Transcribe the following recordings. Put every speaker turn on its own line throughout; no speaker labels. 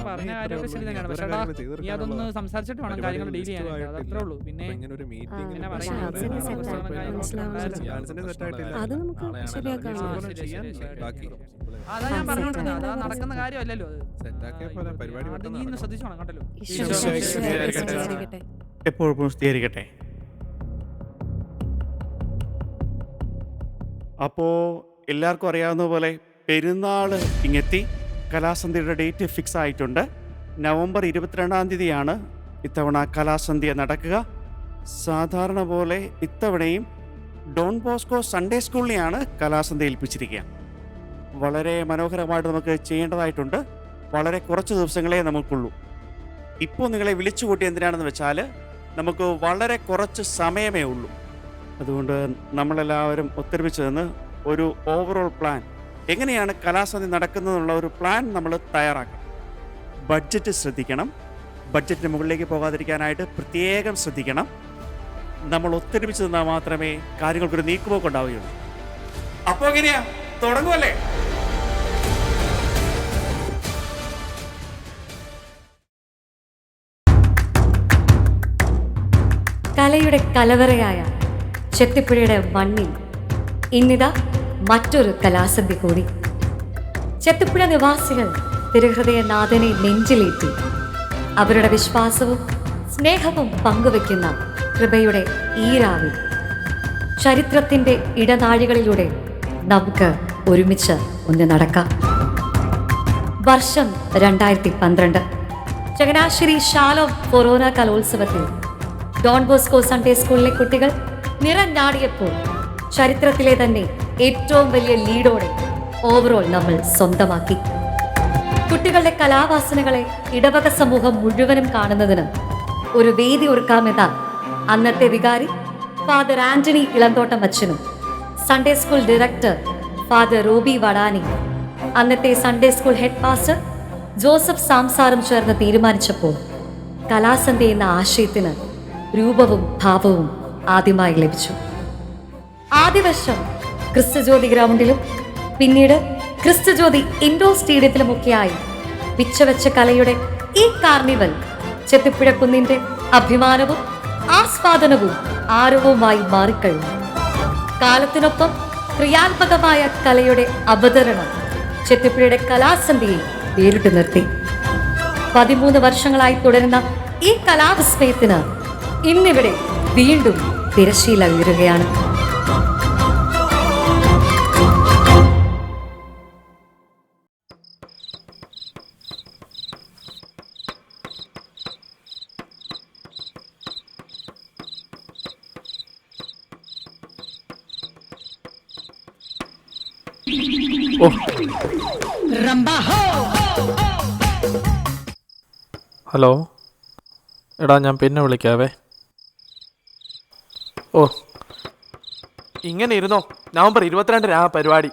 പറഞ്ഞ കാര്യമൊക്കെ ശരി തന്നെയാണ്. പക്ഷേ നീ അതൊന്ന് സംസാരിച്ചിട്ട് വേണം കാര്യങ്ങൾ ഡീൽ ചെയ്യാൻ. അതത്രേ ഉള്ളൂ. പിന്നെ
അത് നമുക്ക് ശരിയാക്കാം.
അതാ ഞാൻ പറഞ്ഞോണ്ടിരുന്നത്. അതാ നടക്കുന്ന കാര്യമല്ലല്ലോ അത്. അത് നീ ഒന്ന് ശ്രദ്ധിച്ചോണം കേട്ടല്ലോ.
എപ്പോഴും സ്ഥിരീകരിക്കട്ടെ. അപ്പോൾ എല്ലാവർക്കും അറിയാവുന്ന പോലെ പെരുന്നാൾ ഇങ്ങെത്തി. കലാസന്ധ്യയുടെ ഡേറ്റ് ഫിക്സ് ആയിട്ടുണ്ട്. നവംബർ 22-ാം തീയതിയാണ് ഇത്തവണ കലാസന്ധ്യ നടക്കുക. സാധാരണ പോലെ ഇത്തവണയും ഡോൺ ബോസ്കോ സൺഡേ സ്കൂളിനെയാണ് കലാസന്ധ്യ ഏൽപ്പിച്ചിരിക്കുക. വളരെ മനോഹരമായിട്ട് നമുക്ക് ചെയ്യേണ്ടതായിട്ടുണ്ട്. വളരെ കുറച്ച് ദിവസങ്ങളേ നമുക്കുള്ളൂ. ഇപ്പോൾ നിങ്ങളെ വിളിച്ചു കൂട്ടി എന്തിനാണെന്ന് വെച്ചാൽ നമുക്ക് വളരെ കുറച്ച് സമയമേ ഉള്ളൂ. അതുകൊണ്ട് നമ്മളെല്ലാവരും ഒത്തൊരുമിച്ച് നിന്ന് ഒരു ഓവറോൾ പ്ലാൻ, എങ്ങനെയാണ് കലാസന്ധ്യ നടക്കുന്നതെന്നുള്ള ഒരു പ്ലാൻ നമ്മൾ തയ്യാറാക്കണം. ബഡ്ജറ്റ് ശ്രദ്ധിക്കണം. ബഡ്ജറ്റിന് മുകളിലേക്ക് പോകാതിരിക്കാനായിട്ട് പ്രത്യേകം ശ്രദ്ധിക്കണം. നമ്മൾ ഒത്തൊരുമിച്ച് നിന്നാൽ മാത്രമേ കാര്യങ്ങൾക്കൊരു നീക്കുപോക്ക് ഉണ്ടാവുകയുള്ളൂ. അപ്പോൾ എങ്ങനെയാ, തുടങ്ങുമല്ലേ?
കലയുടെ കലവറയായ ചെത്തിപ്പുഴയുടെ മണ്ണിൽ ഇന്നിതാ മറ്റൊരു കലാസന്ധ്യ കൂടി. ചെത്തിപ്പുഴ നിവാസികൾ തിരുഹൃദയനാഥനെ നെഞ്ചിലേറ്റി അവരുടെ വിശ്വാസവും സ്നേഹവും പങ്കുവെക്കുന്ന കൃപയുടെ ഈ രാവിൽ ചരിത്രത്തിൻ്റെ ഇടനാഴികളിലൂടെ നമുക്ക് ഒരുമിച്ച് ഒന്ന് നടക്കാം. വർഷം 2012. ചങ്ങനാശ്ശേരി ശാലോം കൊറോണ കലോത്സവത്തിൽ ഡോൺ ബോസ്കോ സൺഡേ സ്കൂളിലെ കുട്ടികൾ നിറഞ്ഞാടിയപ്പോൾ ചരിത്രത്തിലെ തന്നെ ഏറ്റവും വലിയ ലീഡോടെ ഓവറോൾ നമ്മൾ സ്വന്തമാക്കി. കുട്ടികളുടെ കലാവാസനകളെ ഇടവക സമൂഹം മുഴുവനും കാണുന്നതിന് ഒരു വേദി ഒരുക്കാമെന്ന അന്നത്തെ വികാരി ഫാദർ ആന്റണി ഇളന്തോട്ടം അച്ഛനും Sunday school director father Ruby Vadani, അന്നത്തെ Sunday school head master Joseph സാംസാറും ചേർന്ന് തീരുമാനിച്ചപ്പോൾ കലാസന്ധ്യ എന്ന ആശയത്തിന് രൂപവും ഭാവവും ആദ്യമായി ലഭിച്ചു. ആദ്യ വർഷം ക്രിസ്തുജ്യോതി ഗ്രൗണ്ടിലും പിന്നീട് ക്രിസ്തുജ്യോതി ഇൻഡോർ സ്റ്റേഡിയത്തിലുമൊക്കെയായി പിച്ചവെച്ച കലയുടെ ഈ കാർണിവൽ ചെത്തിപ്പുഴ കുന്നിന്റെ അഭിമാനവും ആസ്വാദനവും ആരവവുമായി മാറിക്കഴിഞ്ഞു. കാലത്തിനൊപ്പം ക്രിയാത്മകമായ കലയുടെ അവതരണം ചെത്തിപ്പുഴയുടെ കലാസന്ധ്യയെ വേറിട്ട് നിർത്തി. 13 വർഷങ്ങളായി തുടരുന്ന ഈ കലാവിസ്മയത്തിന് ഇന്നിവിടെ വീണ്ടും തിരശ്ശീല ഉയരുകയാണ്.
ഹലോ എടാ, ഞാൻ പിന്നെ വിളിക്കാവേ. ഓ, ഇങ്ങനെ ഇരുന്നോ. നവംബർ 22 പരിപാടി.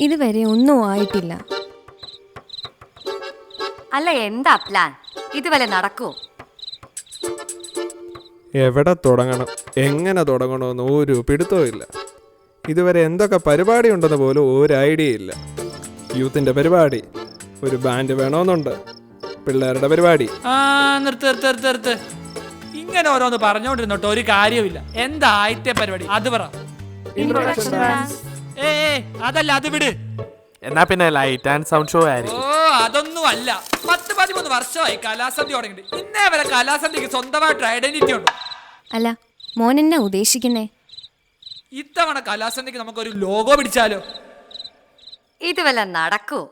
ഇതുവരെ ഒന്നും ആയിട്ടില്ല.
അല്ല, എന്താ പ്ലാൻ? ഇതുവരെ നടക്കുമോ?
എവിടെ തുടങ്ങണം, എങ്ങനെ തുടങ്ങണമെന്ന് ഒരു പിടുത്തവും ഇല്ല. ഇതുവരെ എന്തൊക്കെ പരിപാടി ഉണ്ടെന്ന് പോലും ഒരു ഐഡിയ ഇല്ല. യൂത്തിൻ്റെ പരിപാടി, ഒരു ബാൻഡ് വേണമെന്നുണ്ട്, പിള്ളേരുടെ പരിപാടി.
നിർത്ത്. ഇങ്ങനെ ഓരോന്ന് പറഞ്ഞോണ്ടിരുന്നോട്ടോ ഒരു കാര്യമില്ല. എന്താ ആദ്യത്തെ പരിപാടി അത് പറ. അതല്ല, അത് വിട്.
എന്നാ പിന്നെ ലൈറ്റ് ആൻഡ് സൗണ്ട് ഷോ ആയിരിക്കും.
ഓ, അതൊന്നും അല്ല. 10-13 വർഷമായി കലാസന്ധ്യ തുടങ്ങിയിട്ട്. ഇന്നേ വരെ കലാസന്ധ്യക്ക് സ്വന്തമായിട്ട് ഐഡന്റിറ്റി ഉണ്ടോ?
അല്ല, മോൻ എന്നാ ഉദ്ദേശിക്കുന്നേ?
ഇത്തവണ കലാസന്ധ്യക്ക് നമുക്കൊരു ലോഗോ പിടിച്ചാലോ?
ഇതുവല്ല നടക്കൂ?